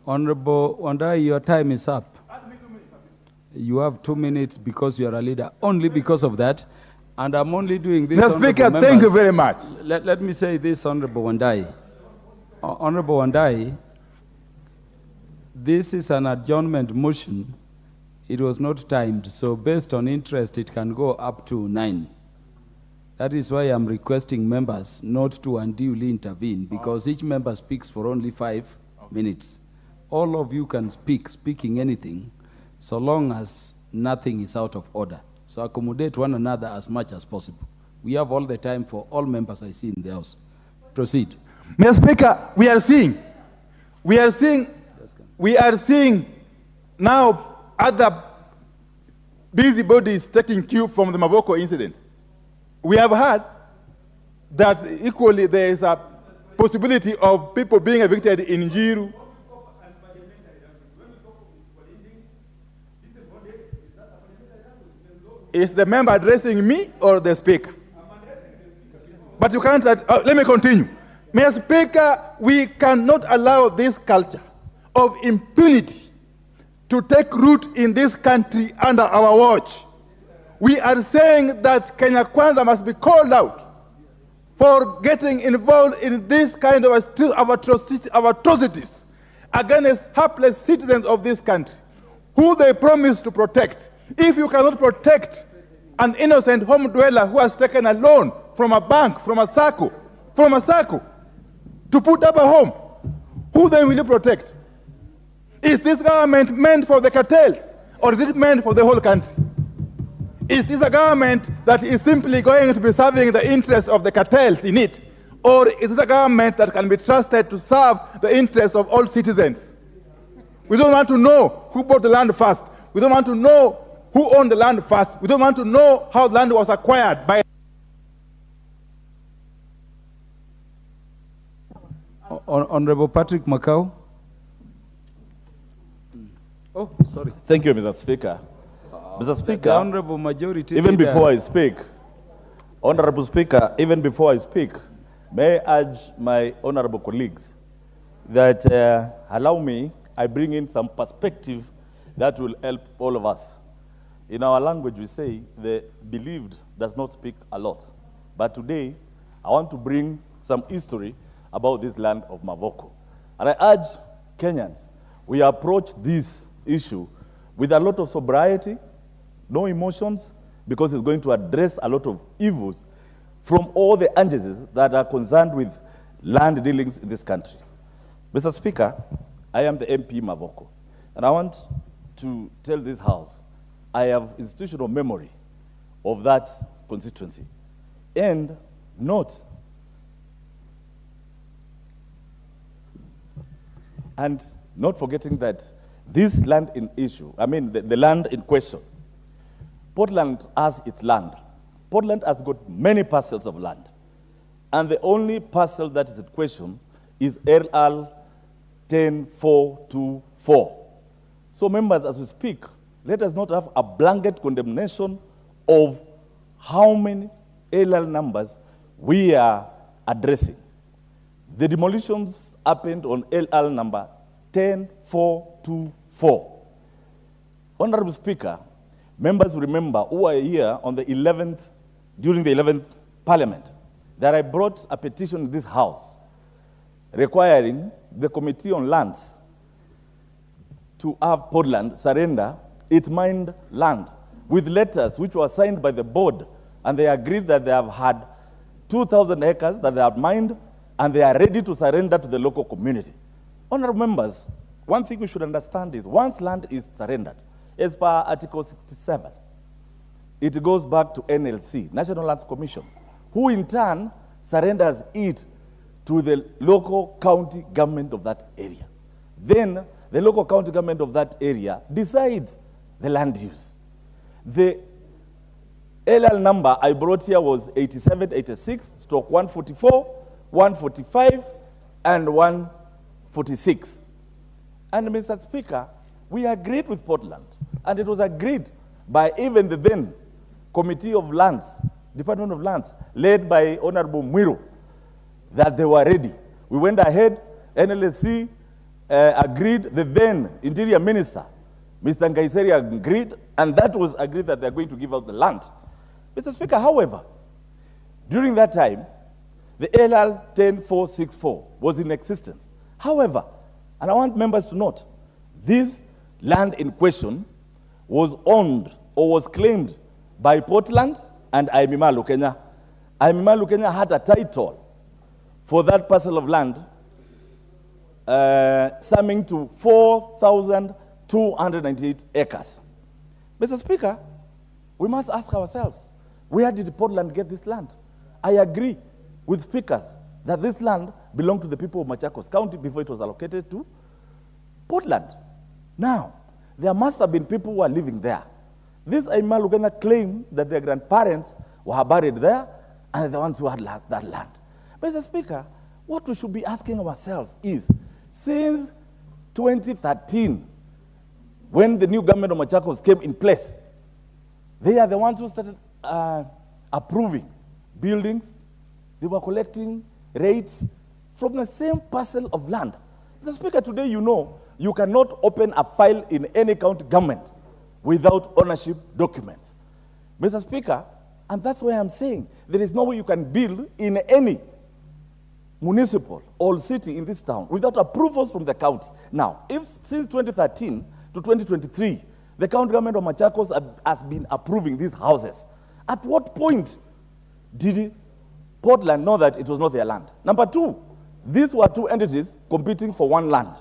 Honorable Wandai, your time is up. You have 2 minutes because you are a leader. Only because of that. And I'm only doing this. Mr. Speaker, thank you very much. Let me say this, Honorable Wandai. Honorable Wandai, this is an adjournment motion. It was not timed, so based on interest, it can go up to 9. That is why I'm requesting members not to unduly intervene, because each member speaks for only 5 minutes. All of you can speaking anything, so long as nothing is out of order. So accommodate one another as much as possible. We have all the time for all members I see in the House. Proceed. Mr. Speaker, we are seeing now other busybodies taking cue from the Mavoko incident. We have heard that equally there is a possibility of people being evicted in Njiru. Is the member addressing me or the speaker? But you can't, let me continue. Mr. Speaker, we cannot allow this culture of impunity to take root in this country under our watch. We are saying that Kenya Kwanza must be called out for getting involved in this kind of atrocities against helpless citizens of this country, who they promise to protect. If you cannot protect an innocent home dweller who has taken a loan from a bank, from a SACCO, to put up a home, who then will you protect? Is this government meant for the cartels, or is it meant for the whole country? Is this a government that is simply going to be serving the interests of the cartels in it, or is this a government that can be trusted to serve the interests of all citizens? We don't want to know who bought the land first. We don't want to know who owned the land first. We don't want to know how the land was acquired by. Honorable Patrick Macau. Oh, sorry. Thank you, Mr. Speaker. Mr. Speaker, the honorable majority even leader. before I speak, Honorable Speaker, even before I speak, may I urge my honorable colleagues that allow me, I bring in some perspective that will help all of us. In our language, we say the believed does not speak a lot. But today, I want to bring some history about this land of Mavoko. And I urge Kenyans, we approach this issue with a lot of sobriety, no emotions, because it's going to address a lot of evils from all the agencies that are concerned with land dealings in this country. Mr. Speaker, I am the MP Mavoko, and I want to tell this House, I have institutional memory of that constituency. And not forgetting that this land in issue, the land in question, Portland has its land. Portland has got many parcels of land. And the only parcel that is in question is LR 10424. So members, as we speak, let us not have a blanket condemnation of how many LL numbers we are addressing. The demolitions happened on LL number 10424. Honorable Speaker, members remember who are here on the 11th, during the 11th Parliament, that I brought a petition in this House requiring the Committee on Lands to have Portland surrender its mined land with letters which were signed by the board, and they agreed that they have had 2,000 acres that they have mined, and they are ready to surrender to the local community. Honorable members, one thing we should understand is once land is surrendered, as per Article 67, it goes back to NLC, National Lands Commission, who in turn surrenders it to the local county government of that area. Then the local county government of that area decides the land use. The LL number I brought here was 8786, stroke 144, 145, and 146. And Mr. Speaker, we agreed with Portland, and it was agreed by even the then Committee of Lands, Department of Lands, led by Honorable Mwiru, that they were ready. We went ahead, NLSC agreed, the then Interior Minister, Mr. Ngaiseri, agreed, and that was agreed that they're going to give out the land. Mr. Speaker, however, during that time, the LL 10464 was in existence. However, and I want members to note, this land in question was owned or was claimed by Portland and Aimima Kenya. Aimima Kenya had a title for that parcel of land summing to 4,298 acres. Mr. Speaker, we must ask ourselves, where did Portland get this land? I agree with speakers that this land belonged to the people of Machakos County before it was allocated to Portland. Now, there must have been people who are living there. This Aimima Lukenya claim that their grandparents were buried there and they're the ones who had that land. Mr. Speaker, what we should be asking ourselves is, since 2013, when the new government of Machakos came in place, they are the ones who started approving buildings. They were collecting rates from the same parcel of land. Mr. Speaker, today you know you cannot open a file in any county government without ownership documents. Mr. Speaker, and that's why I'm saying there is no way you can build in any municipal or city in this town without approvals from the county. Now, if since 2013 to 2023, the county government of Machakos has been approving these houses, at what point did Portland know that it was not their land? Number two, these were two entities competing for one land,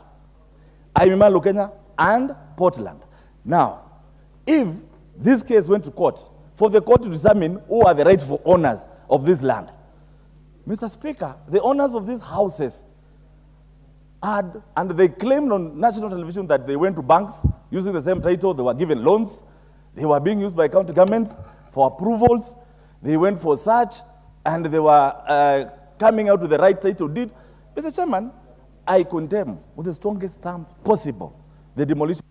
Aimima Lukenya and Portland. Now, if this case went to court, for the court to determine who are the rightful owners of this land, Mr. Speaker, the owners of these houses had, and they claimed on national television that they went to banks using the same title, they were given loans, they were being used by county governments for approvals, they went for search, and they were coming out with the right title deed. Mr. Chairman, I condemn with the strongest terms possible the demolition.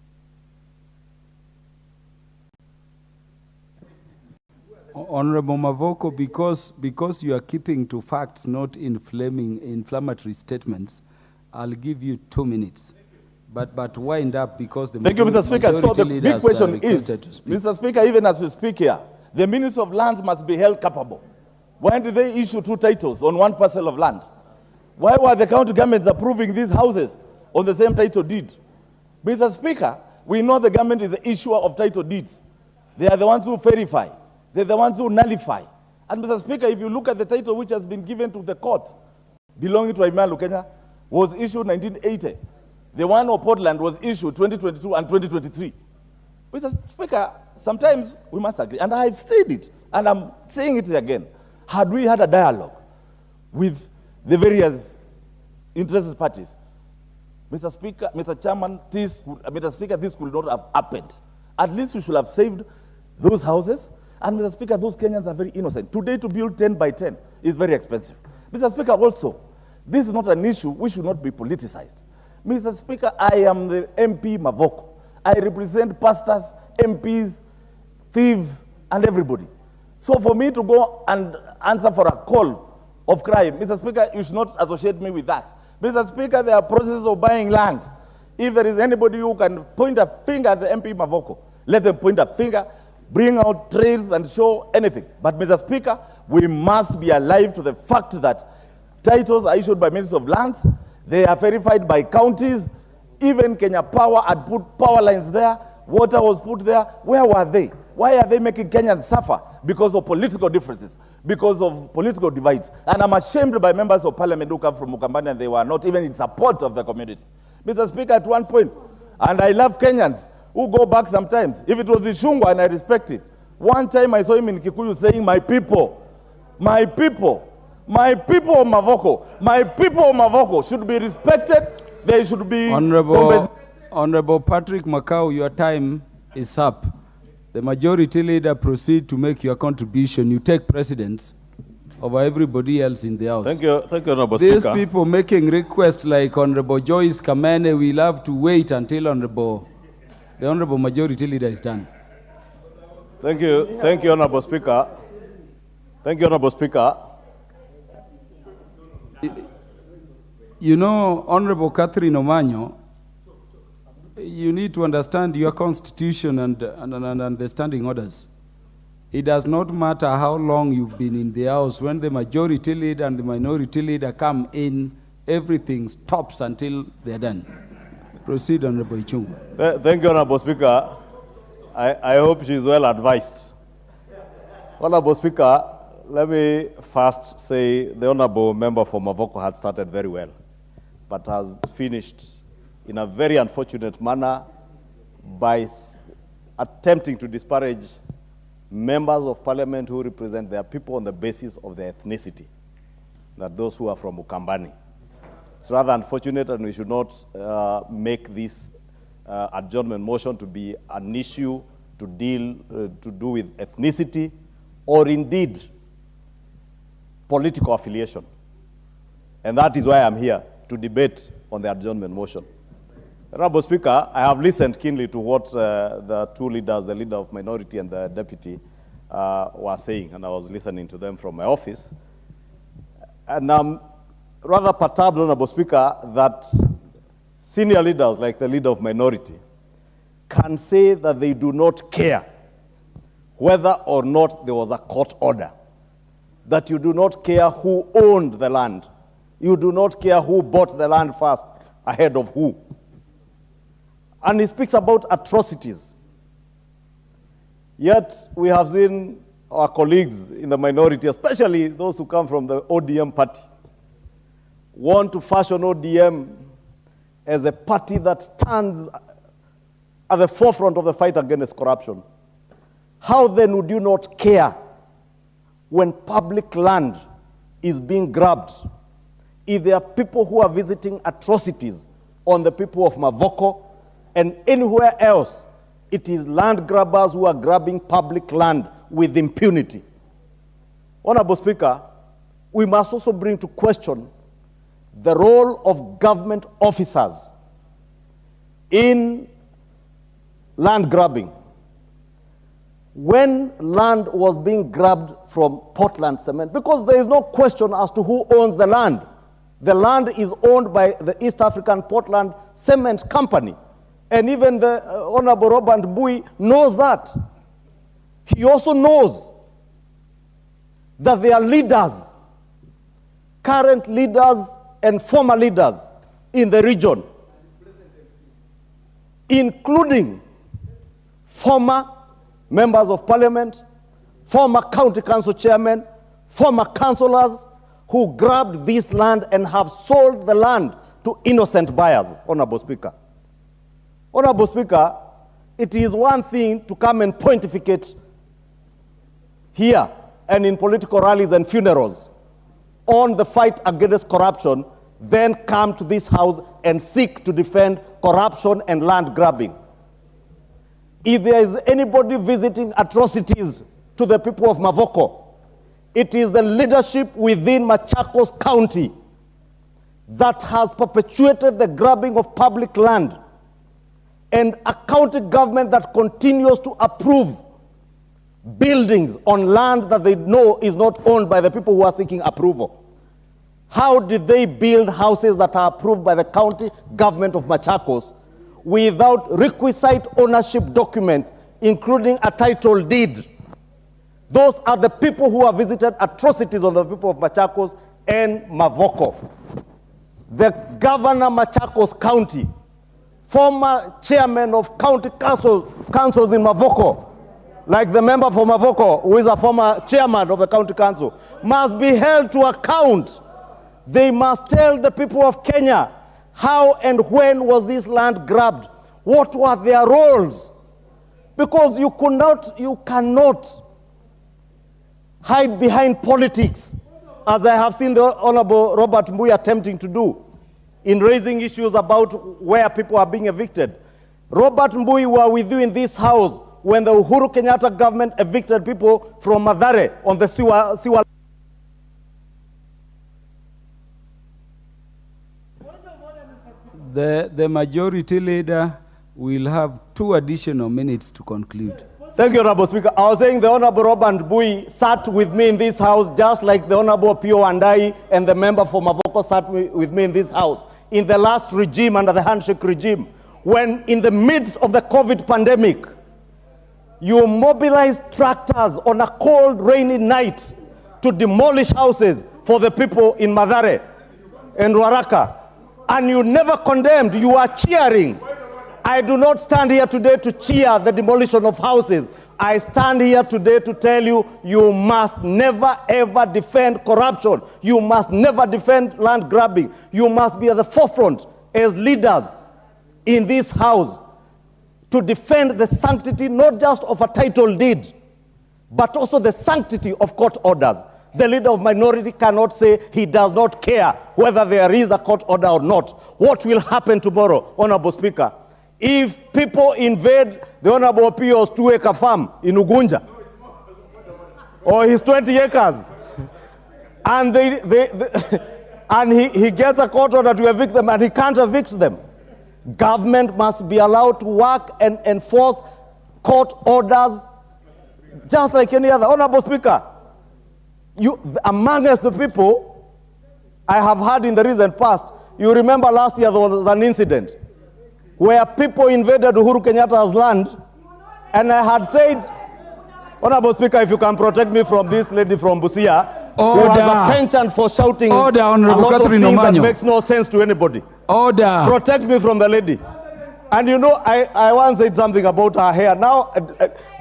Honorable Mavoko, because you are keeping to facts, not inflammatory statements, I'll give you 2 minutes. But wind up because the Thank you, Mr. Speaker. So the big question is, speak. Mr. Speaker, even as we speak here, the Minister of Lands must be held culpable. Why did they issue 2 titles on one parcel of land? Why were the county governments approving these houses on the same title deed? Mr. Speaker, we know the government is the issuer of title deeds. They are the ones who verify. They're the ones who nullify. And Mr. Speaker, if you look at the title which has been given to the court belonging to Aimima Lukenya, was issued 1980. The one of Portland was issued 2022 and 2023. Mr. Speaker, sometimes we must agree, and I've said it, and I'm saying it again. Had we had a dialogue with the various interested parties, Mr. Speaker, Mr. Chairman, Mr. Speaker, this could not have happened. At least we should have saved those houses. And Mr. Speaker, those Kenyans are very innocent. Today, to build 10 by 10 is very expensive. Mr. Speaker, also, this is not an issue which should not be politicized. Mr. Speaker, I am the MP Mavoko. I represent pastors, MPs, thieves, and everybody. So for me to go and answer for a call of crime, Mr. Speaker, you should not associate me with that. Mr. Speaker, there are processes of buying land. If there is anybody who can point a finger at the MP Mavoko, let them point a finger, bring out trails and show anything. But Mr. Speaker, we must be alive to the fact that titles are issued by Ministers of Lands, they are verified by counties, even Kenya Power had put power lines there, water was put there. Where were they? Why are they making Kenyans suffer? Because of political differences, because of political divides. And I'm ashamed by members of parliament who come from Mukambani and they were not even in support of the community. Mr. Speaker, at one point, and I love Kenyans who go back sometimes. If it was Ishungwa, and I respect it. One time I saw him in Kikuyu saying, my people of Mavoko, my people of Mavoko should be respected. They should be... Honorable Patrick Makau, your time is up. The majority leader proceed to make your contribution. You take precedence over everybody else in the house. Thank you, Honorable These Speaker. people making requests like Honorable Joyce Kamene, we'll have to wait until the Honorable Majority Leader is done. Thank you, Honorable Speaker. Thank you, Honorable Speaker. You know, Honorable Catherine Omanyo, You need to understand your constitution and the standing orders. It does not matter how long you've been in the house. When the majority leader and the minority leader come in, everything stops until they're done. Proceed, Honorable Ichung'wah. Thank you, Honorable Speaker. I hope she's well advised. Honorable Speaker, let me first say the Honorable Member for Mavoko had started very well, but has finished in a very unfortunate manner by attempting to disparage members of parliament who represent their people on the basis of their ethnicity, that those who are from Ukambani. It's rather unfortunate, and we should not make this adjournment motion to be an issue to do with ethnicity or indeed political affiliation. And that is why I'm here, to debate on the adjournment motion. Honorable Speaker, I have listened keenly to what the two leaders, the leader of minority and the deputy, were saying, and I was listening to them from my office. And I'm rather perturbed, Honorable Speaker, that senior leaders like the leader of minority can say that they do not care whether or not there was a court order, that you do not care who owned the land, you do not care who bought the land first ahead of who. And he speaks about atrocities. Yet we have seen our colleagues in the minority, especially those who come from the ODM party, want to fashion ODM as a party that stands at the forefront of the fight against corruption. How then would you not care when public land is being grabbed? If there are people who are visiting atrocities on the people of Mavoko and anywhere else, it is land grabbers who are grabbing public land with impunity. Honorable Speaker, we must also bring to question the role of government officers in land grabbing. When land was being grabbed from Portland Cement, because there is no question as to who owns the land. The land is owned by the East African Portland Cement Company. And even the Honorable Robert Mbui knows that. He also knows that there are leaders, current leaders and former leaders in the region, including former members of parliament, former county council chairmen, former councillors who grabbed this land and have sold the land to innocent buyers, Honorable Speaker. Honorable Speaker, it is one thing to come and pontificate here and in political rallies and funerals on the fight against corruption, then come to this house and seek to defend corruption and land grabbing. If there is anybody visiting atrocities to the people of Mavoko, it is the leadership within Machakos County that has perpetuated the grabbing of public land, and a county government that continues to approve buildings on land that they know is not owned by the people who are seeking approval. How did they build houses that are approved by the county government of Machakos without requisite ownership documents, including a title deed? Those are the people who have visited atrocities on the people of Machakos and Mavoko. The governor Machakos County, former chairman of county councils in Mavoko, like the member for Mavoko, who is a former chairman of the county council, must be held to account. They must tell the people of Kenya how and when was this land grabbed, what were their roles, because you cannot hide behind politics, as I have seen the Honorable Robert Mbui attempting to do in raising issues about where people are being evicted. Robert Mbui were with you in this house when the Uhuru Kenyatta government evicted people from Mathare on the Siwa. The majority leader will have 2 additional minutes to conclude. Thank you, Honorable Speaker. I was saying the Honorable Robert Mbui sat with me in this house just like the Honorable Pio Andai and the member for Mavoko sat with me in this house in the last regime, under the handshake regime, when in the midst of the COVID pandemic, you mobilized tractors on a cold, rainy night to demolish houses for the people in Mathare and Ruaraka, and you never condemned, you are cheering. I do not stand here today to cheer the demolition of houses. I stand here today to tell you, you must never ever defend corruption. You must never defend land grabbing. You must be at the forefront as leaders in this house to defend the sanctity not just of a title deed, but also the sanctity of court orders. The leader of minority cannot say he does not care whether there is a court order or not. What will happen tomorrow, Honorable Speaker, if people invade the Honorable Pio's 2-acre farm in Ugunja, or his 20 acres, and and he gets a court order to evict them, and he can't evict them? Government must be allowed to work and enforce court orders just like any other. Honorable Speaker, amongst the people I have heard in the recent past, you remember last year there was an incident where people invaded Uhuru Kenyatta's land, and I had said, Honorable Speaker, if you can protect me from this lady from Busia, who has a penchant for shouting a lot of things that makes no sense to anybody. Order. Protect me from the lady. And you know, I once said something about her hair. Now,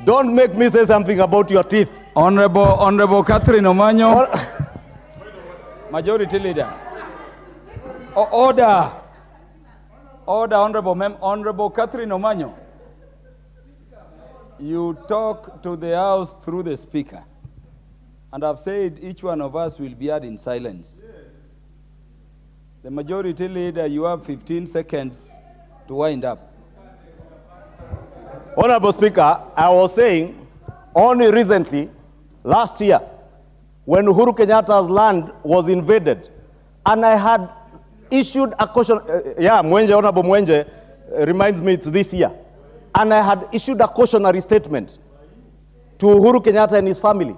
don't make me say something about your teeth. Honorable Catherine Omanyo. Majority Leader. Order. Order, Honorable Catherine Omanyo. You talk to the House through the Speaker. And I've said each one of us will be heard in silence. The Majority Leader, you have 15 seconds to wind up. Honorable Speaker, I was saying only recently, last year, when Uhuru Kenyatta's land was invaded, and I had issued a caution, Honorable Mwenje reminds me it's this year, and I had issued a cautionary statement to Uhuru Kenyatta and his family.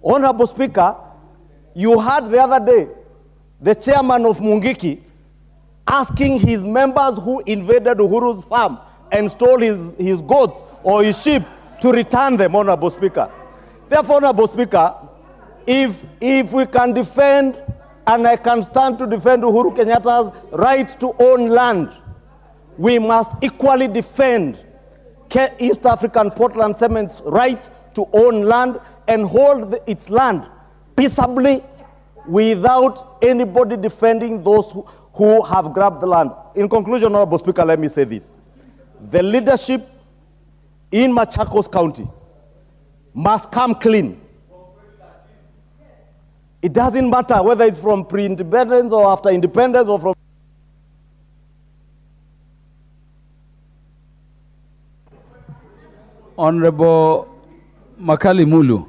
Honorable Speaker, you heard the other day the chairman of Mungiki asking his members who invaded Uhuru's farm and stole his goats or his sheep to return them, Honorable Speaker. Therefore, Honorable Speaker, if we can defend, and I can stand to defend Uhuru Kenyatta's right to own land, we must equally defend East African Portland Cement's right to own land and hold its land peaceably without anybody defending those who have grabbed the land. In conclusion, Honorable Speaker, let me say this. The leadership in Machakos County must come clean. It doesn't matter whether it's from pre-independence or after independence or from... Honorable Makali Mulu.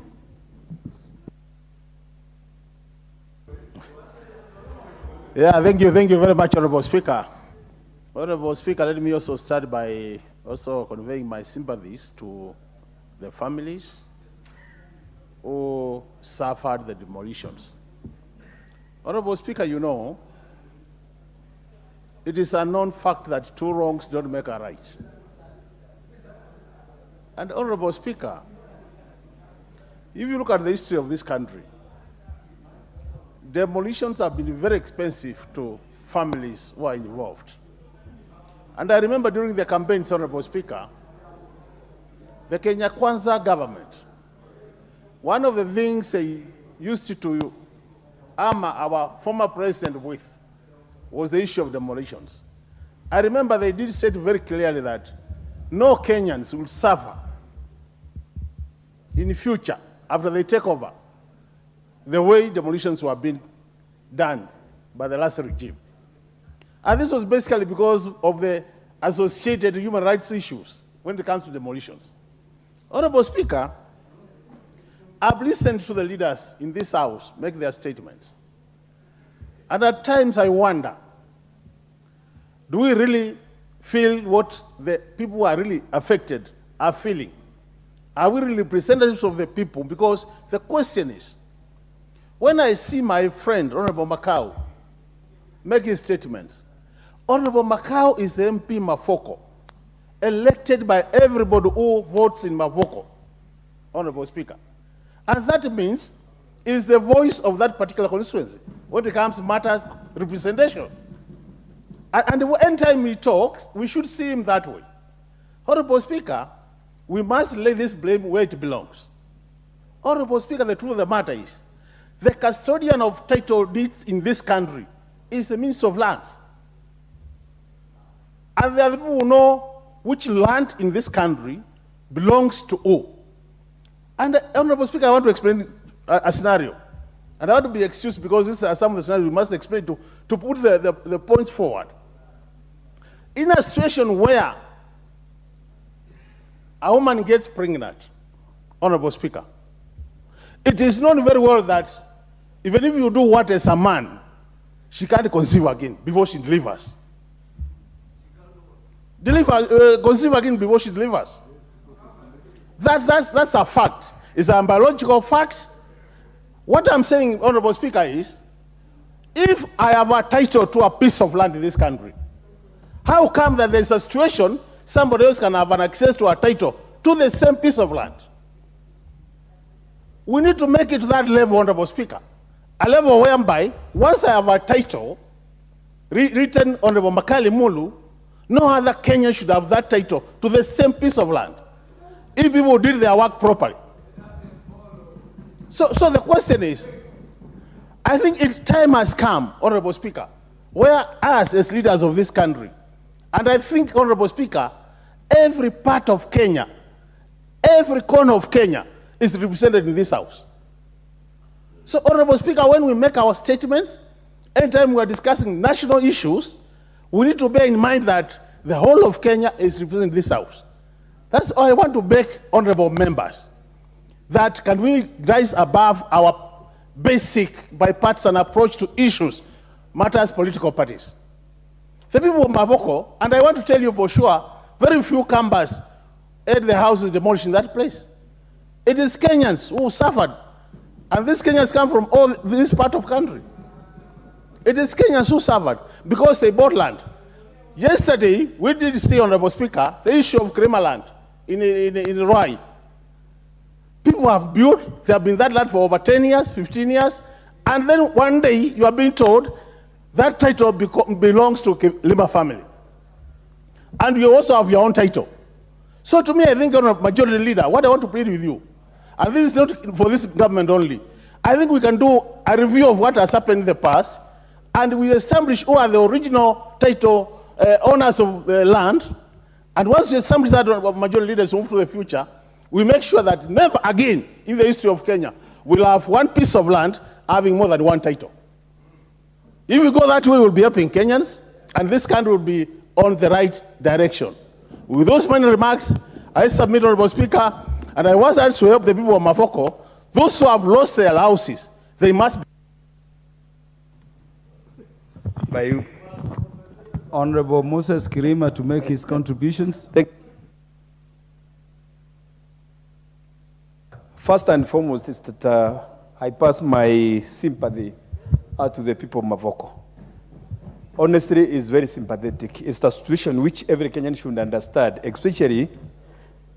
Yeah, thank you very much, Honorable Speaker. Honorable Speaker, let me also start by also conveying my sympathies to the families who suffered the demolitions. Honorable Speaker, you know, it is a known fact that two wrongs don't make a right. And Honorable Speaker, if you look at the history of this country, demolitions have been very expensive to families who are involved. And I remember during the campaigns, Honorable Speaker, the Kenya Kwanza government, one of the things they used to arm our former president with was the issue of demolitions. I remember they did state very clearly that no Kenyans will suffer in the future after they take over the way demolitions were being done by the last regime. And this was basically because of the associated human rights issues when it comes to demolitions. Honorable Speaker, I've listened to the leaders in this House make their statements. And at times I wonder, do we really feel what the people who are really affected are feeling? Are we really representatives of the people? Because the question is, when I see my friend, Honorable Makau, making statements, Honorable Macau is the MP Mavoko, elected by everybody who votes in Mavoko, Honorable Speaker. And that means is the voice of that particular constituency when it comes to matters representation. And anytime he talks, we should see him that way. Honorable Speaker, we must lay this blame where it belongs. Honorable Speaker, the truth of the matter is, the custodian of title deeds in this country is the Minister of Lands. And there are people who know which land in this country belongs to who. And Honorable Speaker, I want to explain a scenario. And I want to be excused because these are some of the scenarios we must explain to put the points forward. In a situation where a woman gets pregnant, Honorable Speaker, it is known very well that even if you do what as a man, she can't conceive again before she delivers. Conceive again before she delivers. That's a fact. It's a biological fact. What I'm saying, Honorable Speaker, is if I have a title to a piece of land in this country, how come that there's a situation somebody else can have an access to a title to the same piece of land? We need to make it to that level, Honorable Speaker. A level whereby, once I have a title written Honorable Makali Mulu, no other Kenyan should have that title to the same piece of land, if people did their work properly. So the question is, I think time has come, Honorable Speaker, where us as leaders of this country, and I think, Honorable Speaker, every part of Kenya, every corner of Kenya is represented in this house. So, Honorable Speaker, when we make our statements, anytime we are discussing national issues, we need to bear in mind that the whole of Kenya is represented in this house. That's all I want to beg honorable members, that can we rise above our basic bipartisan approach to issues, matters political parties. The people of Mavoko, and I want to tell you for sure, very few Kambas had their houses demolished in that place. It is Kenyans who suffered, and these Kenyans come from all this part of country. It is Kenyans who suffered because they bought land. Yesterday, we did see, Honorable Speaker, the issue of Krema land in Rwai. People have built, they have been that land for over 10 years, 15 years, and then one day you are being told that title belongs to Lima family. And you also have your own title. So to me, I think, Majority Leader, what I want to plead with you, and this is not for this government only, I think we can do a review of what has happened in the past, and we establish who are the original title owners of the land, and once we establish that, Majority Leaders move to the future, we make sure that never again in the history of Kenya we'll have one piece of land having more than one title. If we go that way, we'll be helping Kenyans, and this country will be on the right direction. With those many remarks, I submit, Honorable Speaker, and I was asked to help the people of Mavoko, those who have lost their houses, they must be. By you. Honorable Moses Kirima to make his contributions. First and foremost is that I pass my sympathy to the people of Mavoko. Honestly, it's very sympathetic. It's a situation which every Kenyan should understand, especially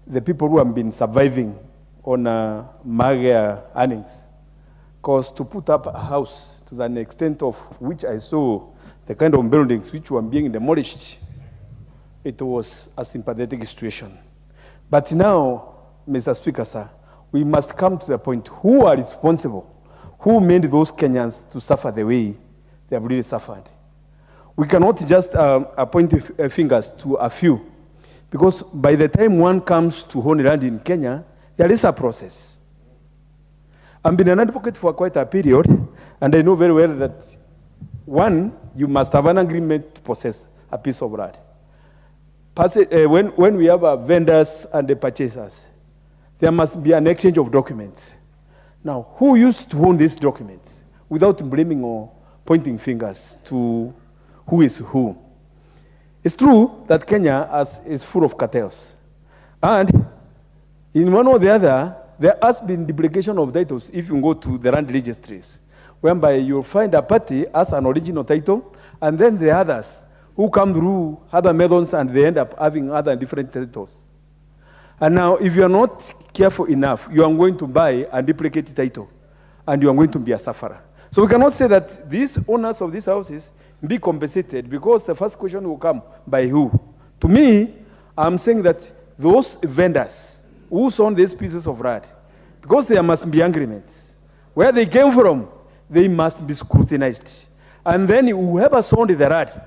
the people who have been surviving on mager earnings. Because to put up a house to an extent of which I saw the kind of buildings which were being demolished, it was a sympathetic situation. But now, Mr. Speaker, sir, we must come to the point, who are responsible? Who made those Kenyans to suffer the way they have really suffered? We cannot just point fingers to a few, because by the time one comes to own land in Kenya, there is a process. I've been an advocate for quite a period, and I know very well that, one, you must have an agreement to possess a piece of land. When we have vendors and the purchasers, there must be an exchange of documents. Now, who used to own these documents without blaming or pointing fingers to who is who? It's true that Kenya is full of cartels. And in one or the other, there has been duplication of titles if you go to the land registries, whereby you'll find a party as an original title, and then the others who come through other methods and they end up having other different titles. And now, if you are not careful enough, you are going to buy a duplicate title, and you are going to be a sufferer. So we cannot say that these owners of these houses be compensated, because the first question will come, by who? To me, I'm saying that those vendors who sold these pieces of land, because there must be agreements. Where they came from, they must be scrutinized. And then whoever sold the land,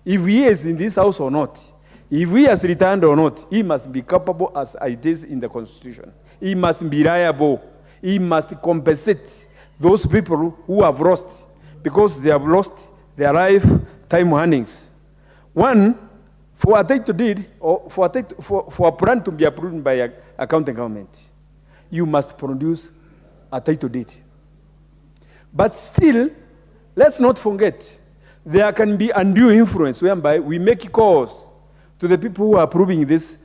if he is in this house or not, if he has returned or not, he must be capable as it is in the Constitution. He must be liable. He must compensate those people who have lost, because they have lost their lifetime earnings. One, for a title deed, or for a plan to be approved by a county government, you must produce a title deed. But still, let's not forget, there can be undue influence whereby we make calls to the people who are approving this,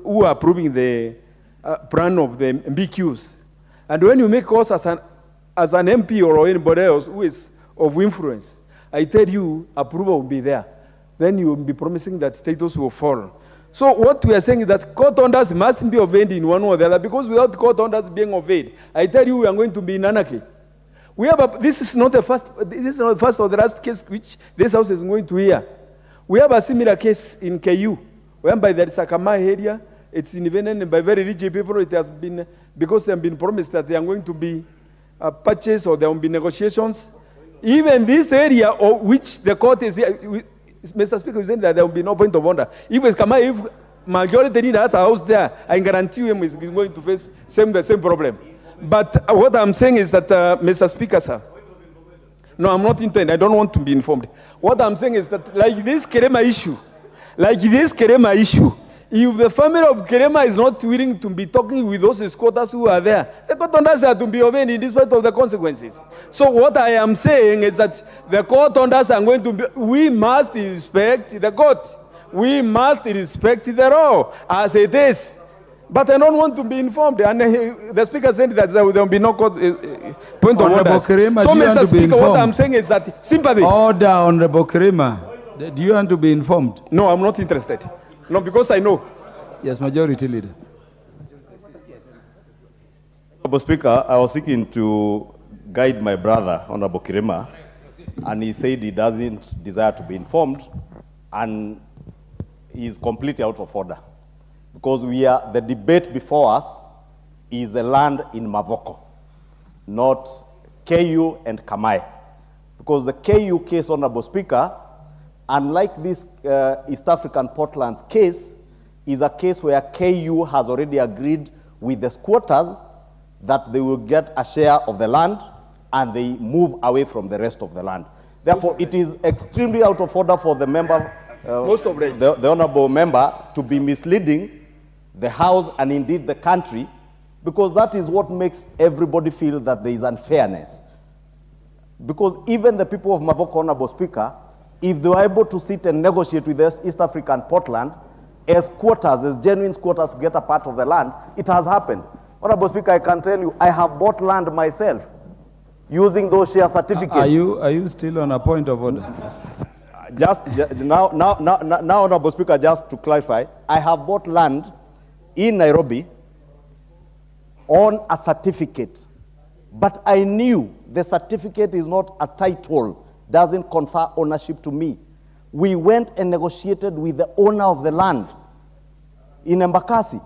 who are approving the plan of the BQs. And when you make calls as an MP or anybody else who is of influence, I tell you, approval will be there. Then you will be promising that status will fall. So what we are saying is that court orders must be obeyed in one or the other, because without court orders being obeyed, I tell you, we are going to be in anarchy. This is not the first or the last case which this house is going to hear. We have a similar case in KU, whereby there is a Kamai area. It's independent by very rich people. It has been, because they have been promised that they are going to be purchased, or there will be negotiations. Even this area, of which the court is here, Mr. Speaker, you said that there will be no point of order. If majority need has a house there, I guarantee him is going to face the same problem. But what I'm saying is that, Mr. Speaker, sir, no, I'm not intending. I don't want to be informed. What I'm saying is that, like this Kerema issue, if the family of Kerema is not willing to be talking with those squatters who are there, the court orders are to be obeyed in despite of the consequences. So what I am saying is that the court orders are going to be, we must respect the court. We must respect the law as it is. But I don't want to be informed. And the Speaker said that there will be no court, point of order. So, Mr. Speaker, what I'm saying is that sympathy. Order, Honorable Karima. Do you want to be informed? No, I'm not interested. No, because I know. Yes, Majority Leader. Honorable Speaker, I was seeking to guide my brother, Honorable Kirima, and he said he doesn't desire to be informed, and he is completely out of order. Because the debate before us is the land in Mavoko, not KU and Kamai. Because the KU case, Honorable Speaker, unlike this East African Portland case, is a case where KU has already agreed with the squatters that they will get a share of the land and they move away from the rest of the land. Therefore, it is extremely out of order for the member, the honorable member, to be misleading the House and indeed the country, because that is what makes everybody feel that there is unfairness. Because even the people of Mavoko, Honorable Speaker, if they were able to sit and negotiate with this East African Portland as squatters, as genuine squatters, to get a part of the land, it has happened. Honorable Speaker, I can tell you, I have bought land myself using those share certificates. Are you still on a point of order? Now, Honorable Speaker, just to clarify, I have bought land in Nairobi on a certificate, but I knew the certificate is not a title, doesn't confer ownership to me. We went and negotiated with the owner of the land in Embakasi,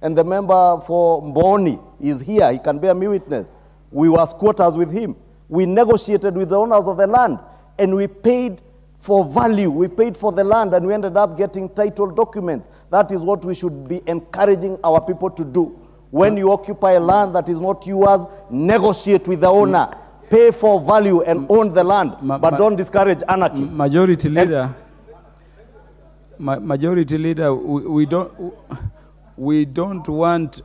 and the member for Mboni is here, he can bear me witness. We were squatters with him. We negotiated with the owners of the land, and we paid for value. We paid for the land, and we ended up getting title documents. That is what we should be encouraging our people to do. When you occupy land that is not yours, negotiate with the owner. Pay for value and own the land, but don't discourage anarchy. Majority Leader, Majority Leader, we don't want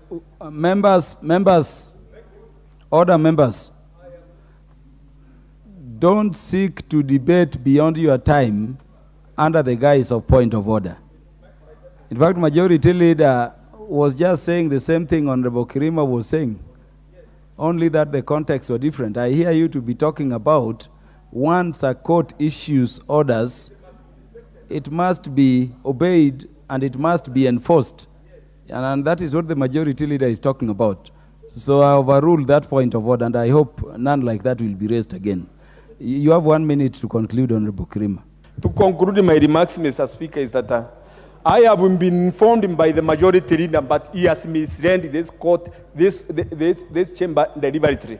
order members, don't seek to debate beyond your time under the guise of point of order. In fact, Majority Leader was just saying the same thing Honorable Kirima was saying, only that the context were different. I hear you to be talking about once a court issues orders, it must be obeyed and it must be enforced. And that is what the majority leader is talking about. So I overrule that point of order, and I hope none like that will be raised again. You have 1 minute to conclude, Honorable Kirima. To conclude my remarks, Mr. Speaker, is that I have been informed by the majority leader, but he has misled this court, this chamber deliberately.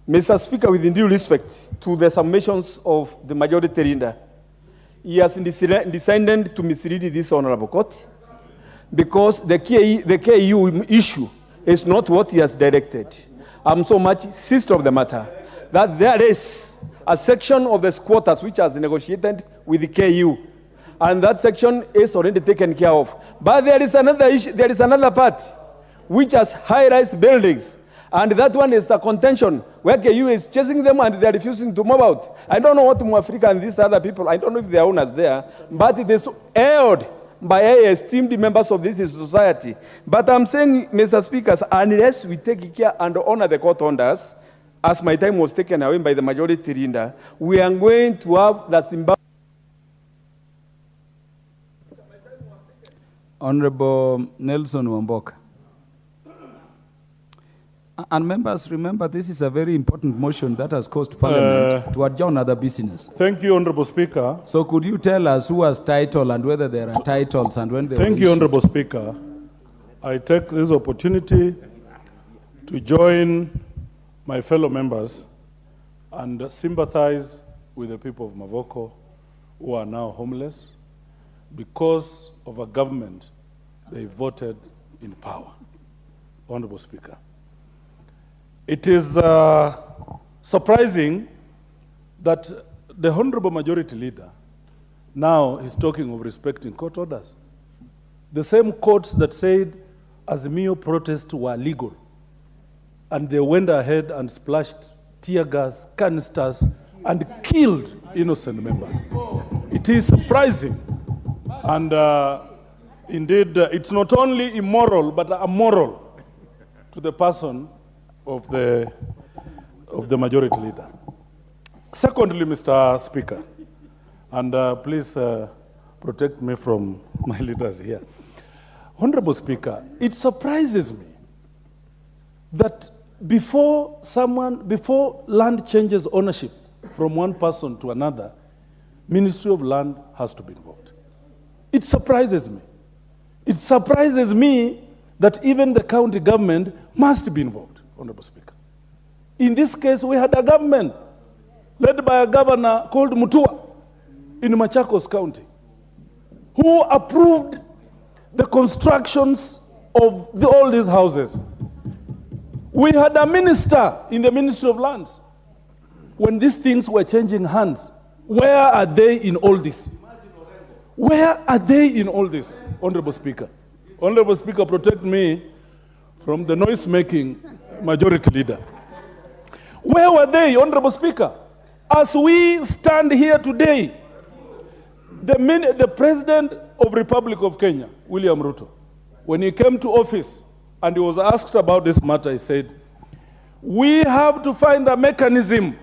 Mr. Speaker, with due respect to the submissions of the majority leader, he has decided to mislead this honorable court because the KU issue is not what he has directed. I'm so much sister of the matter that there is a section of the squatters which has negotiated with the KU, and that section is already taken care of. But there is another issue, there is another part which has high-rise buildings, and that one is a contention where KU is chasing them and they are refusing to move out. I don't know what Mwafrika and these other people, I don't know if they are owners there, but it is held by esteemed members of this society. But I'm saying, Mr. Speaker, unless we take care and honor the court orders, as my time was taken away by the majority leader, we are going to have the Zimbabwe. Honorable Nelson Wamboka. And members, remember, this is a very important motion that has caused Parliament to adjourn other business. Thank you, Honorable Speaker. So could you tell us who has title and whether there are titles and when they Thank you, Honorable Speaker. I take this opportunity to join my fellow members and sympathize with the people of Mavoko who are now homeless because of a government they voted in power. Honorable Speaker. It is surprising that the Honorable Majority Leader now is talking of respecting court orders. The same courts that said Azimio protests were legal, and they went ahead and splashed tear gas, canisters, and killed innocent members. It is surprising, and indeed, it's not only immoral, but amoral to the person of the majority leader. Secondly, Mr. Speaker, and please protect me from my leaders here. Honorable Speaker, it surprises me that before land changes ownership from one person to another, Ministry of Land has to be involved. It surprises me. It surprises me that even the county government must be involved. Honorable Speaker. In this case, we had a government led by a governor called Mutua in Machakos County, who approved the constructions of all these houses. We had a minister in the Ministry of Lands. When these things were changing hands, where are they in all this? Where are they in all this, Honorable Speaker? Honorable Speaker, protect me from the noise-making majority leader. Where were they, Honorable Speaker? As we stand here today, the President of Republic of Kenya, William Ruto, when he came to office and he was asked about this matter, he said, we have to find a mechanism,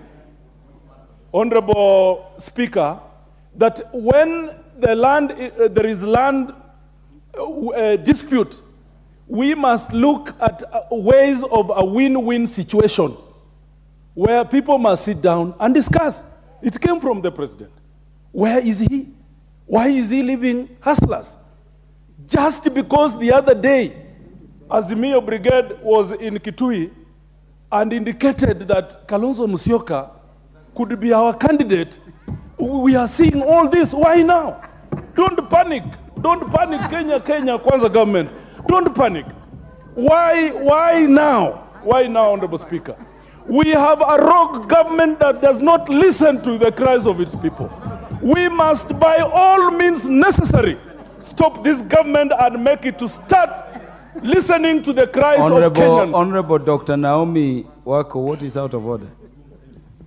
Honorable Speaker, that when there is land dispute, we must look at ways of a win-win situation where people must sit down and discuss. It came from the president. Where is he? Why is he leaving hustlers? Just because the other day, Azimio Brigade was in Kitui and indicated that Kalonzo Musyoka could be our candidate. We are seeing all this. Why now? Don't panic. Don't panic, Kenya Kwanza government. Don't panic. Why now? Why now, Honorable Speaker? We have a rogue government that does not listen to the cries of its people. We must, by all means necessary, stop this government and make it to start listening to the cries of Kenyans. Honorable Dr. Naomi Wako, what is out of order?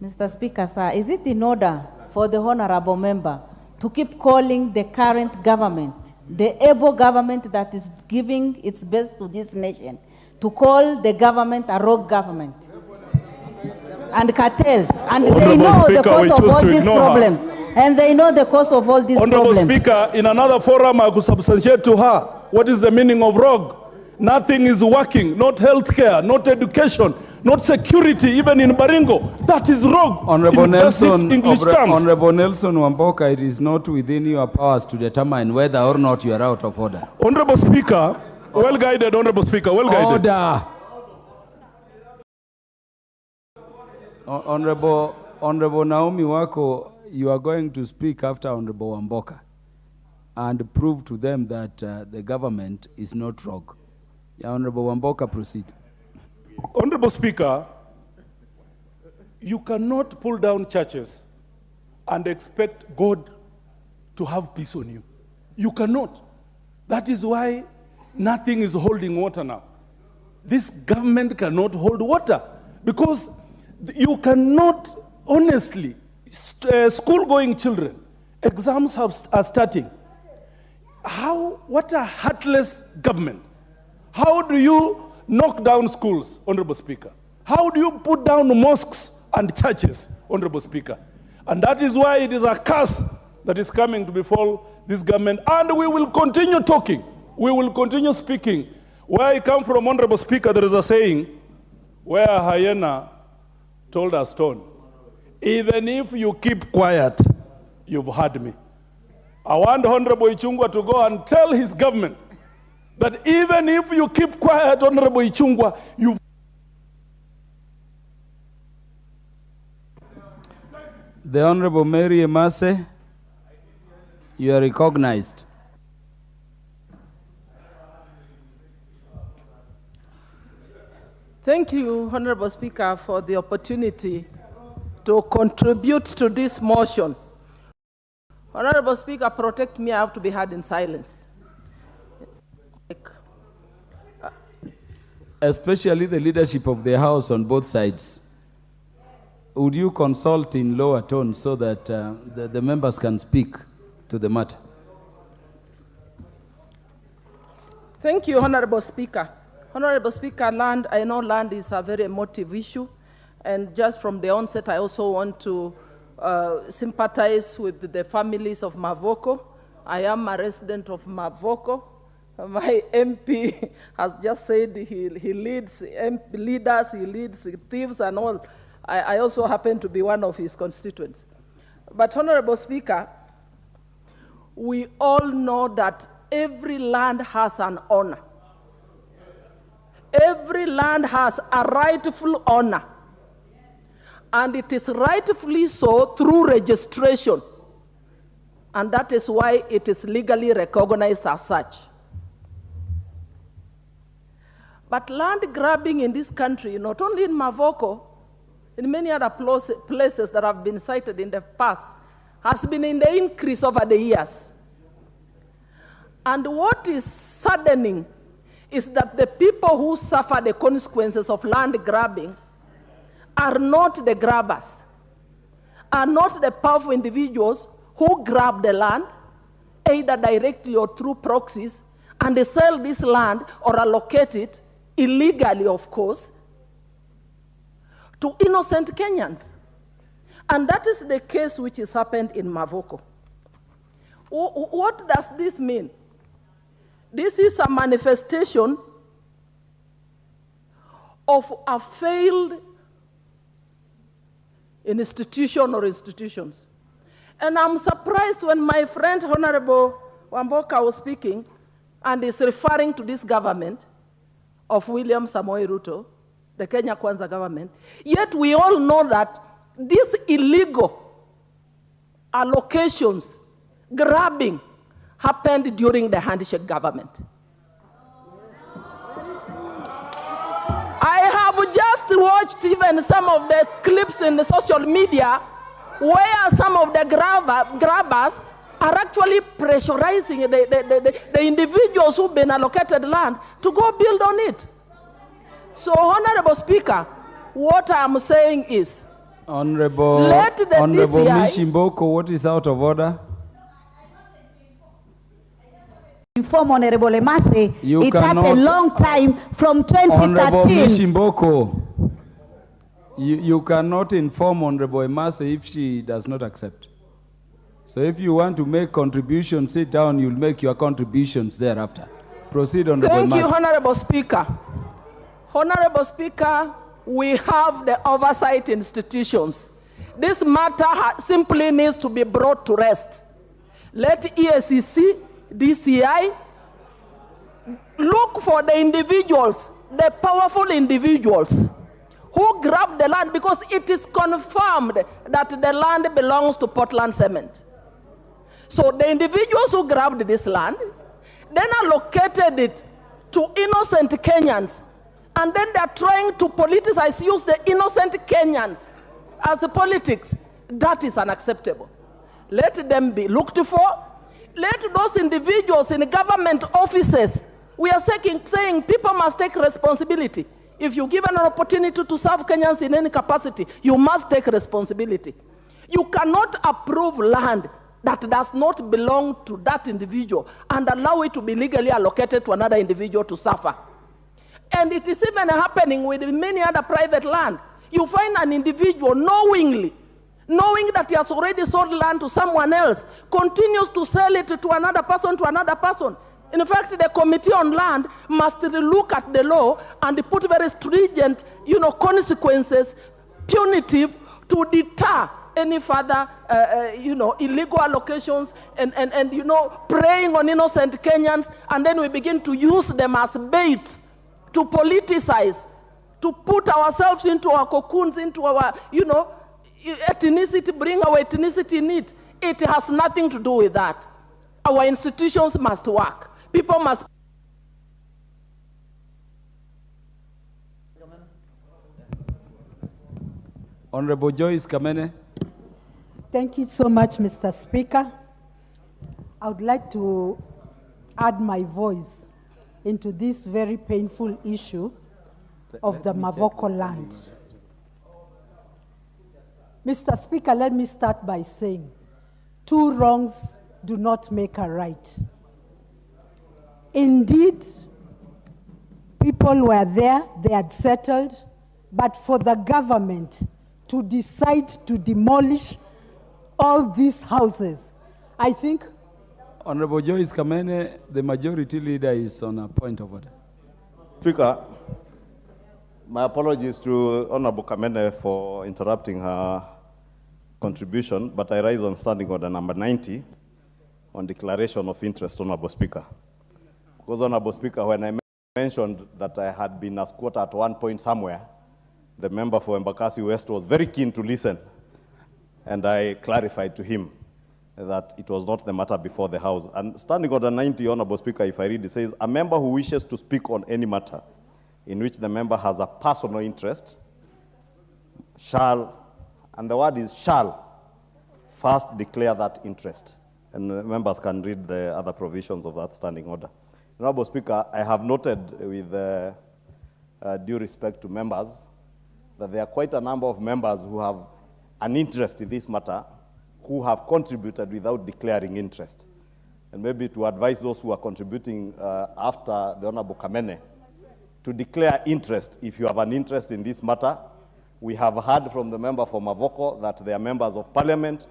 Mr. Speaker, sir, is it in order for the honorable member to keep calling the current government, the able government that is giving its best to this nation, to call the government a rogue government and cartels? And they know the cause of all these problems. And they know the cause of all these Honorable problems. Speaker, in another forum, I could substantiate to her what is the meaning of rogue. Nothing is working, not healthcare, not education, not security, even in Baringo. That is rogue. Honorable in basic Nelson, English terms. Honorable Nelson Wamboka, it is not within your powers to determine whether or not you are out of order. Honorable Speaker, well guided, Honorable Speaker, well guided. Order. Honorable Naomi Wako, you are going to speak after Honorable Wamboka and prove to them that the government is not rogue. Yeah, Honorable Wamboka, proceed. Honorable Speaker, you cannot pull down churches and expect God to have peace on you. You cannot. That is why nothing is holding water now. This government cannot hold water because you cannot, honestly, school-going children, exams are starting. What a heartless government. How do you knock down schools, Honorable Speaker? How do you put down mosques and churches, Honorable Speaker? And that is why it is a curse that is coming to befall this government. And we will continue talking. We will continue speaking. Where I come from, Honorable Speaker, there is a saying, where a hyena told a stone, even if you keep quiet, you've heard me. I want Honorable Ichungwa to go and tell his government that even if you keep quiet, Honorable Ichungwa, you've... The Honorable Mary Emase, you are recognized. Thank you, Honorable Speaker, for the opportunity to contribute to this motion. Honorable Speaker, protect me, I have to be heard in silence. Especially the leadership of the House on both sides. Would you consult in lower tones so that the members can speak to the matter? Thank you, Honorable Speaker. Honorable Speaker, I know land is a very emotive issue, and just from the onset, I also want to sympathize with the families of Mavoko. I am a resident of Mavoko. My MP has just said he leads leaders, he leads thieves and all. I also happen to be one of his constituents. But Honorable Speaker, we all know that every land has an owner. Every land has a rightful owner. And it is rightfully so through registration. And that is why it is legally recognized as such. But land grabbing in this country, not only in Mavoko, in many other places that have been cited in the past, has been in the increase over the years. And what is saddening is that the people who suffer the consequences of land grabbing are not the grabbers, are not the powerful individuals who grab the land, either directly or through proxies, and they sell this land or allocate it, illegally of course, to innocent Kenyans. And that is the case which has happened in Mavoko. What does this mean? This is a manifestation of a failed institution or institutions. And I'm surprised when my friend Honorable Wamboka was speaking and is referring to this government of William Samoei Ruto, the Kenya Kwanza government, yet we all know that these illegal allocations, grabbing, happened during the handshake government. I have just watched even some of the clips in the social media where some of the grabbers are actually pressurizing the individuals who've been allocated land to go build on it. So, Honorable Speaker, what I'm saying is, Honorable DCI Mishimboko, what is out of order? Inform Honorable Emase, it happened a long time from Honorable 2013. Mishimboko, you cannot inform Honorable Emase if she does not accept. So if you want to make contributions, sit down, you'll make your contributions thereafter. Proceed, Honorable Thank you, Mas. Honorable Speaker. Honorable Speaker, we have the oversight institutions. This matter simply needs to be brought to rest. Let EACC, DCI, look for the individuals, the powerful individuals who grabbed the land, because it is confirmed that the land belongs to Portland Cement. So the individuals who grabbed this land then allocated it to innocent Kenyans, and then they're trying to politicize, use the innocent Kenyans as a politics. That is unacceptable. Let them be looked for. Let those individuals in government offices, we are saying people must take responsibility. If you're given an opportunity to serve Kenyans in any capacity, you must take responsibility. You cannot approve land that does not belong to that individual and allow it to be legally allocated to another individual to suffer. And it is even happening with many other private land. You find an individual knowing that he has already sold land to someone else, continues to sell it to another person, In fact, the Committee on Land must look at the law and put very stringent, consequences, punitive, to deter any further, illegal allocations and preying on innocent Kenyans, and then we begin to use them as bait to politicize, to put ourselves into our cocoons, into our, ethnicity, bring our ethnicity in it. It has nothing to do with that. Our institutions must work. People must. Honorable Joyce Kamene. Thank you so much, Mr. Speaker. I would like to add my voice into this very painful issue of the Mavoko land. Mr. Speaker, let me start by saying, two wrongs do not make a right. Indeed, people were there, they had settled, but for the government to decide to demolish all these houses, I think. Honorable Joyce Kamene, the majority leader is on a point of order. Speaker, my apologies to Honorable Kamene for interrupting her contribution, but I rise on standing order number 90 on declaration of interest, Honorable Speaker. Because, Honorable Speaker, when I mentioned that I had been a squatter at one point somewhere, the member for Embakasi West was very keen to listen, and I clarified to him that it was not the matter before the House. And standing order 90, Honorable Speaker, if I read, it says, a member who wishes to speak on any matter in which the member has a personal interest shall, and the word is shall, first declare that interest. And the members can read the other provisions of that standing order. Honorable Speaker, I have noted with due respect to members that there are quite a number of members who have an interest in this matter who have contributed without declaring interest. And maybe to advise those who are contributing after the Honorable Kamene to declare interest if you have an interest in this matter. We have heard from the member for Mavoko that they are members of parliament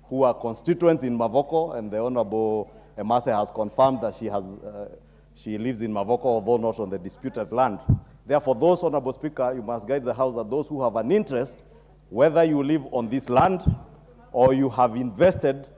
who are constituents in Mavoko, and the Honorable Emase has confirmed that she lives in Mavoko, although not on the disputed land. Therefore, those, Honorable Speaker, you must guide the House that those who have an interest, whether you live on this land or you have invested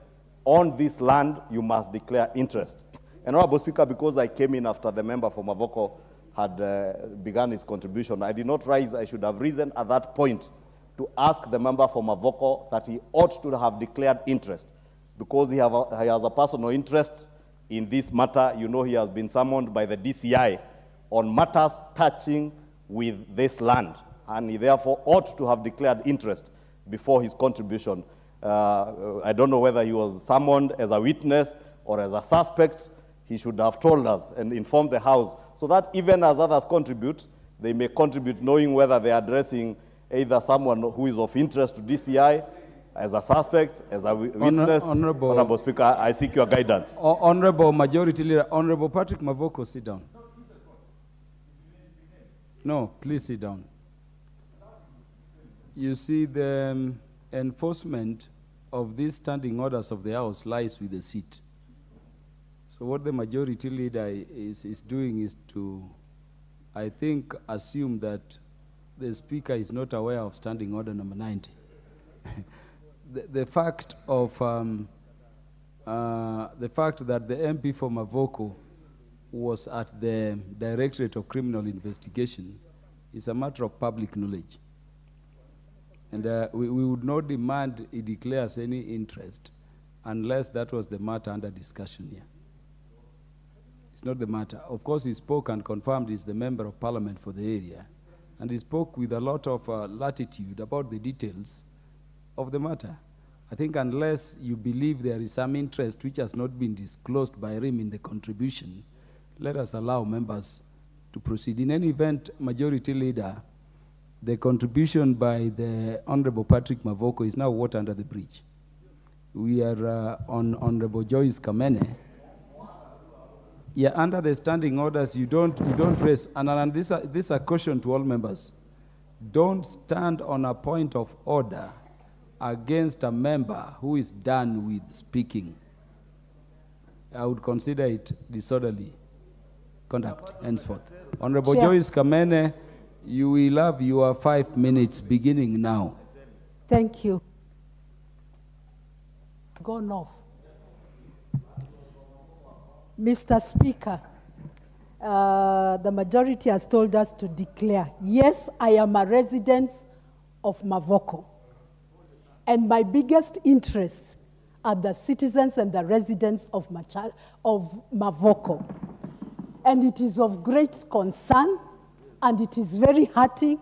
on this land, you must declare interest. And Honorable Speaker, because I came in after the member for Mavoko had begun his contribution, I did not rise. I should have risen at that point to ask the member for Mavoko that he ought to have declared interest, because he has a personal interest in this matter. You know, he has been summoned by the DCI on matters touching with this land, and he therefore ought to have declared interest before his contribution. I don't know whether he was summoned as a witness or as a suspect. He should have told us and informed the House, so that even as others contribute, they may contribute knowing whether they are addressing either someone who is of interest to DCI, as a suspect, as a witness. Honorable Speaker, I seek your guidance. Honorable Majority Leader, Honorable Patrick Mavoko, sit down. No, please sit down. You see, the enforcement of these standing orders of the House lies with the seat. So what the majority leader is doing is to, I think, assume that the Speaker is not aware of Standing Order number 90. the fact that the MP for Mavoko was at the Directorate of Criminal Investigation is a matter of public knowledge. And we would not demand he declares any interest unless that was the matter under discussion here. It's not the matter. Of course, he spoke and confirmed he's the member of parliament for the area. And he spoke with a lot of latitude about the details of the matter. I think unless you believe there is some interest which has not been disclosed by him in the contribution, let us allow members to proceed. In any event, Majority Leader, the contribution by the Honorable Patrick Mavoko is now water under the bridge. We are on Honorable Joyce Kamene. Yeah, under the standing orders, you don't raise, and this is a caution to all members. Don't stand on a point of order against a member who is done with speaking. I would consider it disorderly conduct, henceforth. Honorable Chair. Joyce Kamene, you will have your 5 minutes beginning now. Thank you. Gone off. Mr. Speaker, the majority has told us to declare, yes, I am a resident of Mavoko. And my biggest interest are the citizens and the residents of Mavoko. And it is of great concern, and it is very hurting.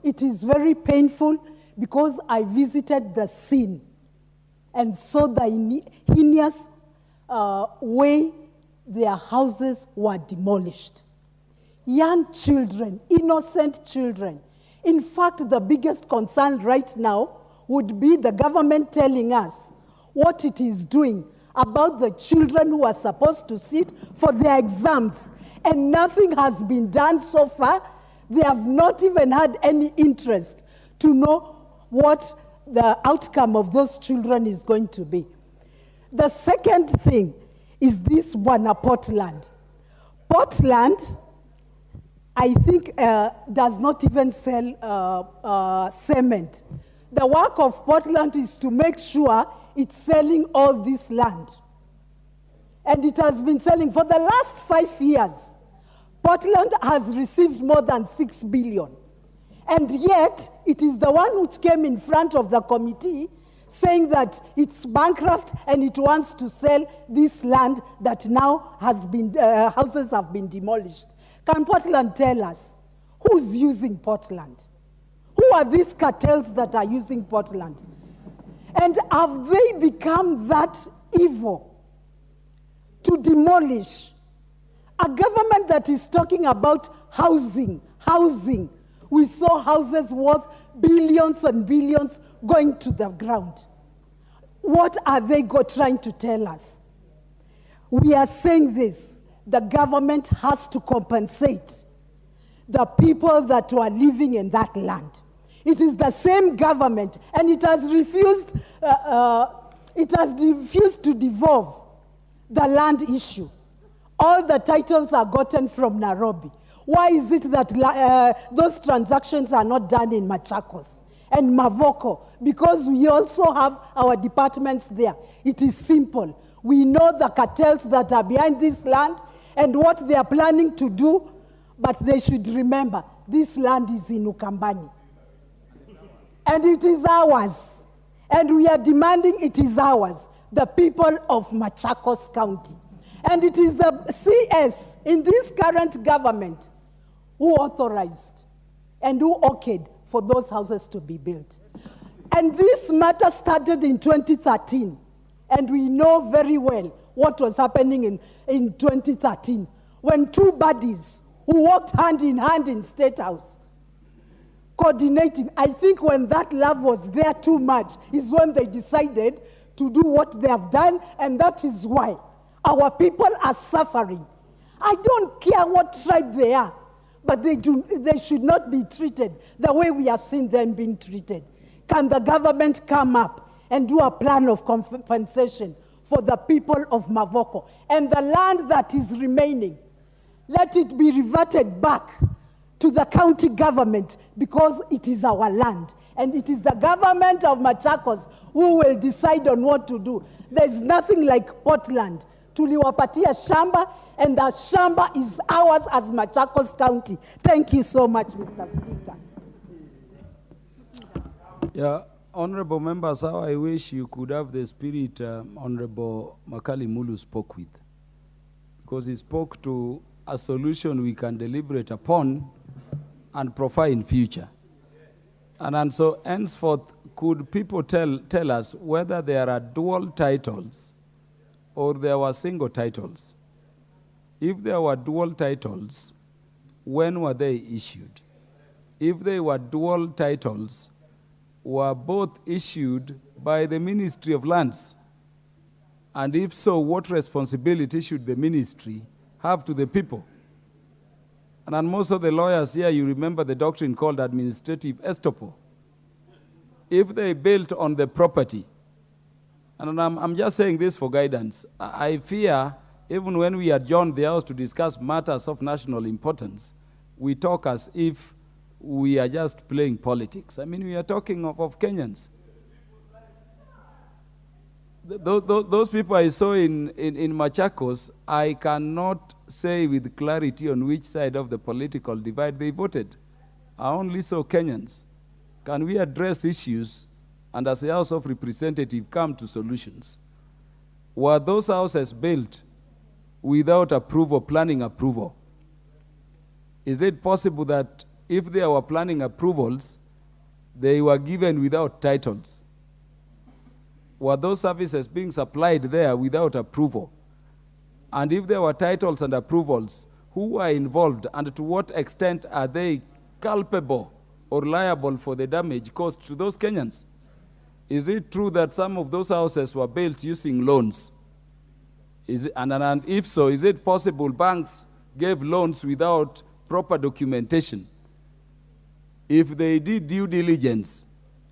It is very painful because I visited the scene and saw the heinous way their houses were demolished. Young children, innocent children. In fact, the biggest concern right now would be the government telling us what it is doing about the children who are supposed to sit for their exams. And nothing has been done so far. They have not even had any interest to know what the outcome of those children is going to be. The second thing is this one, Portland. Portland, I think, does not even sell cement. The work of Portland is to make sure it's selling all this land. And it has been selling for the last 5 years. Portland has received more than 6 billion. And yet, it is the one which came in front of the committee saying that it's bankrupt and it wants to sell this land that now has been, houses have been demolished. Can Portland tell us who's using Portland? Who are these cartels that are using Portland? And have they become that evil to demolish a government that is talking about housing? We saw houses worth billions and billions going to the ground. What are they trying to tell us? We are saying this. The government has to compensate the people that were living in that land. It is the same government, and it has refused to devolve the land issue. All the titles are gotten from Nairobi. Why is it that those transactions are not done in Machakos and Mavoko? Because we also have our departments there. It is simple. We know the cartels that are behind this land and what they are planning to do, but they should remember this land is in Ukambani. And it is ours. And we are demanding it is ours, the people of Machakos County. And it is the CS in this current government who authorized and who okayed for those houses to be built. And this matter started in 2013. And we know very well what was happening in 2013 when two buddies who walked hand in hand in State House coordinating. I think when that love was there too much is when they decided to do what they have done, and that is why our people are suffering. I don't care what tribe they are, but they should not be treated the way we have seen them being treated. Can the government come up and do a plan of compensation for the people of Mavoko. And the land that is remaining, let it be reverted back to the county government because it is our land. And it is the government of Machakos who will decide on what to do. There's nothing like Portland. Tuliwapatia shamba, and the shamba is ours as Machakos County. Thank you so much, Mr. Speaker. Yeah, honorable members, how I wish you could have the spirit Honorable Makali Mulu spoke with. Because he spoke to a solution we can deliberate upon and provide in future. And so henceforth, could people tell us whether there are dual titles or there were single titles? If there were dual titles, when were they issued? If they were dual titles, were both issued by the Ministry of Lands? And if so, what responsibility should the ministry have to the people? And most of the lawyers here, you remember the doctrine called administrative estoppel. If they built on the property, and I'm just saying this for guidance, I fear even when we adjourn the House to discuss matters of national importance, we talk as if we are just playing politics. I mean, we are talking of Kenyans. Those people I saw in Machakos, I cannot say with clarity on which side of the political divide they voted. I only saw Kenyans. Can we address issues and as a House of Representatives come to solutions? Were those houses built without approval, planning approval? Is it possible that if there were planning approvals, they were given without titles? Were those services being supplied there without approval? And if there were titles and approvals, who are involved and to what extent are they culpable or liable for the damage caused to those Kenyans? Is it true that some of those houses were built using loans? And if so, is it possible banks gave loans without proper documentation? If they did due diligence,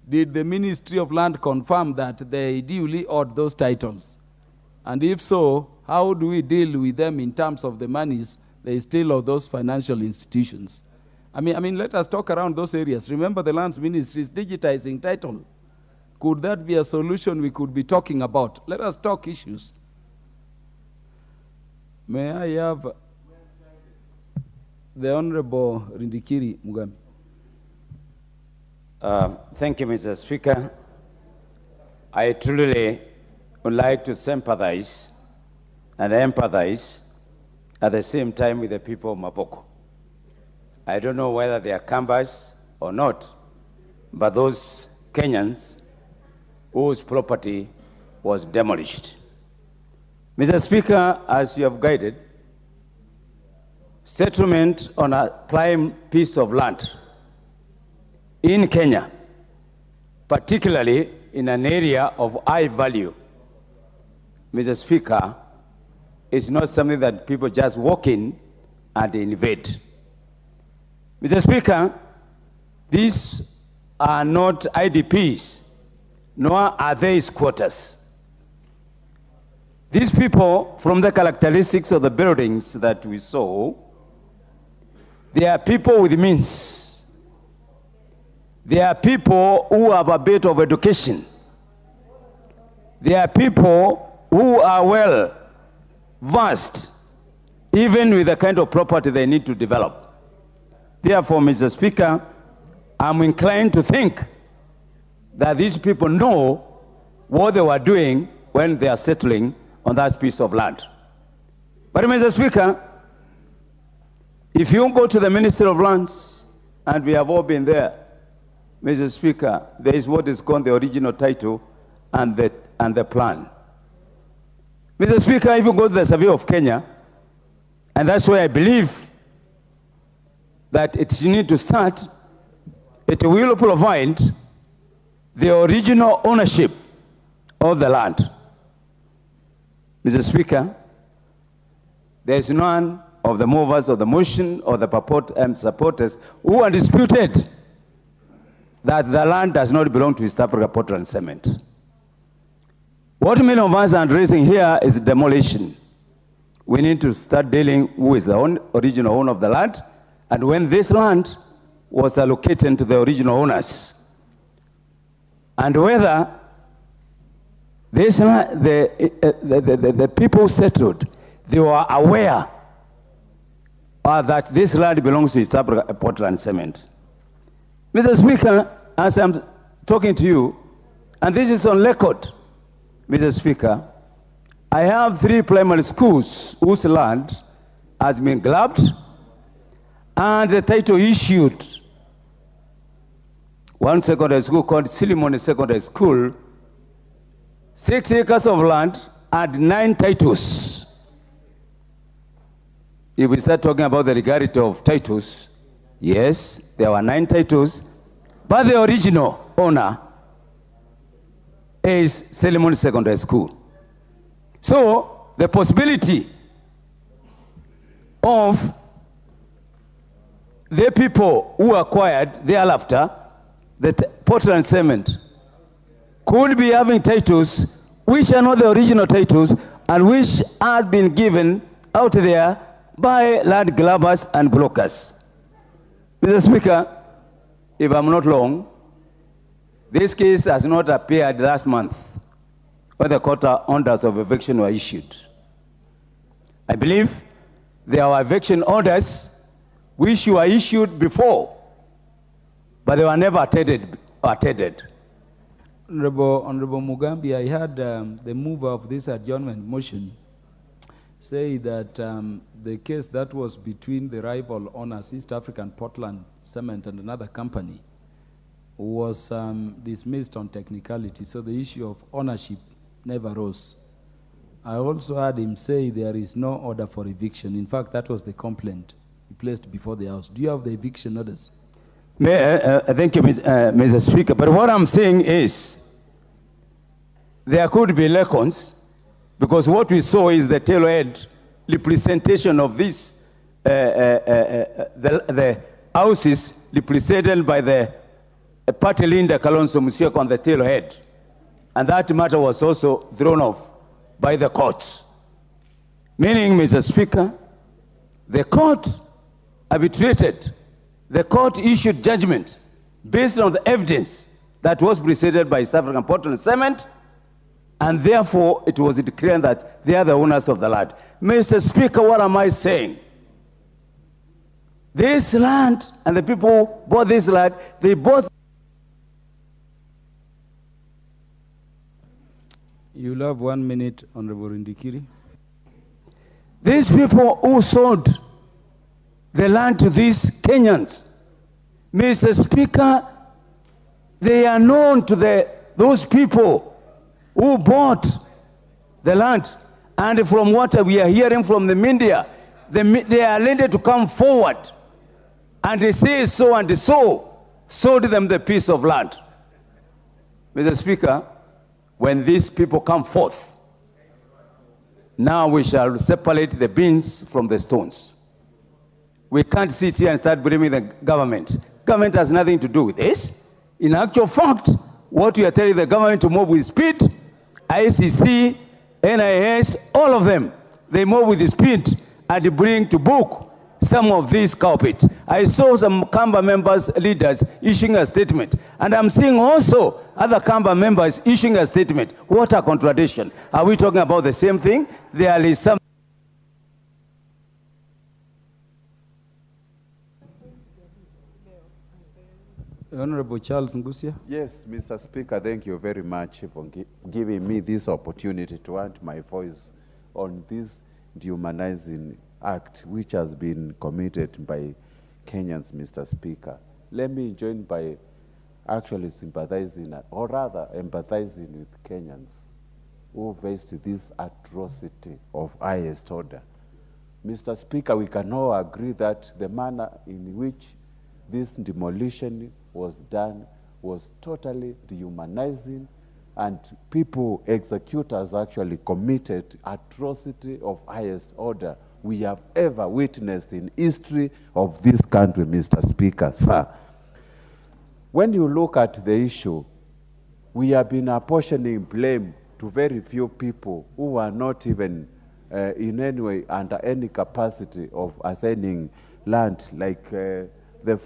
did the Ministry of Land confirm that they duly owed those titles? And if so, how do we deal with them in terms of the monies they still owe those financial institutions? I mean, let us talk around those areas. Remember, the Lands Ministry is digitizing title. Could that be a solution we could be talking about? Let us talk issues. May I have the Honorable Rindikiri Mugambi? Thank you, Mr. Speaker. I truly would like to sympathize and empathize at the same time with the people of Mavoko. I don't know whether they are Kambas or not, but those Kenyans whose property was demolished. Mr. Speaker, as you have guided, settlement on a prime piece of land in Kenya, particularly in an area of high value, Mr. Speaker, is not something that people just walk in and invade. Mr. Speaker, these are not IDPs, nor are they squatters. These people, from the characteristics of the buildings that we saw, they are people with means. They are people who have a bit of education. They are people who are well versed, even with the kind of property they need to develop. Therefore, Mr. Speaker, I'm inclined to think that these people know what they were doing when they are settling on that piece of land. But Mr. Speaker, if you go to the Ministry of Lands, and we have all been there, Mr. Speaker, there is what is called the original title and the plan. Mr. Speaker, if you go to the Survey of Kenya, and that's where I believe that it needs to start, it will provide the original ownership of the land. Mr. Speaker, there is none of the movers of the motion or the supporters who are disputed that the land does not belong to East Africa Portland Cement. What many of us are addressing here is demolition. We need to start dealing who is the original owner of the land, and when this land was allocated to the original owners, and whether this land, the people settled, they were aware that this land belongs to East Africa Portland Cement. Mr. Speaker, as I'm talking to you, and this is on record, Mr. Speaker, I have 3 primary schools whose land has been grabbed and the title issued. One secondary school called Silimoni Secondary School, 6 acres of land and 9 titles. If we start talking about the legality of titles, yes, there were 9 titles, but the original owner is Silimoni Secondary School. So the possibility of the people who acquired thereafter the Portland Cement could be having titles which are not the original titles and which have been given out there by land grabbers and brokers. Mr. Speaker, if I'm not wrong, this case has not appeared last month when the court orders of eviction were issued. I believe there were eviction orders which were issued before, but they were never attended. Honorable Mugambi, I heard the mover of this adjournment motion say that the case that was between the rival owners, East African Portland Cement and another company, was dismissed on technicality, so the issue of ownership never rose. I also heard him say there is no order for eviction. In fact, that was the complaint he placed before the House. Do you have the eviction orders? Thank you, Mr. Speaker. But what I'm saying is there could be lacons, because what we saw is the tailor-head representation of this, the houses represented by the party leader Kalonzo Musyoka on the tailor-head. And that matter was also thrown off by the courts. Meaning, Mr. Speaker, the court arbitrated, the court issued judgment based on the evidence that was presented by South African Portland Cement, and therefore it was declared that they are the owners of the land. Mr. Speaker, what am I saying? This land and the people who bought this land, they bought. You'll have 1 minute, Honorable Rindikiri. These people who sold the land to these Kenyans, Mr. Speaker, they are known to those people who bought the land. And from what we are hearing from the media, they are ready to come forward and they say so and so sold them the piece of land. Mr. Speaker, when these people come forth, now we shall separate the beans from the stones. We can't sit here and start blaming the government. Government has nothing to do with this. In actual fact, what we are telling the government to move with speed, ICC, NIS, all of them, they move with speed and bring to book some of these culprits. I saw some Kamba members, leaders, issuing a statement. And I'm seeing also other Kamba members issuing a statement. What a contradiction. Are we talking about the same thing? There is some. Honorable Charles Ngusia. Yes, Mr. Speaker, thank you very much for giving me this opportunity to add my voice on this dehumanizing act which has been committed by Kenyans, Mr. Speaker. Let me join by actually sympathizing, or rather empathizing with Kenyans who faced this atrocity of highest order. Mr. Speaker, we can all agree that the manner in which this demolition was done was totally dehumanizing, and people, executors actually committed atrocity of highest order we have ever witnessed in history of this country, Mr. Speaker, sir. When you look at the issue, we have been apportioning blame to very few people who are not even in any way under any capacity of assigning land, like the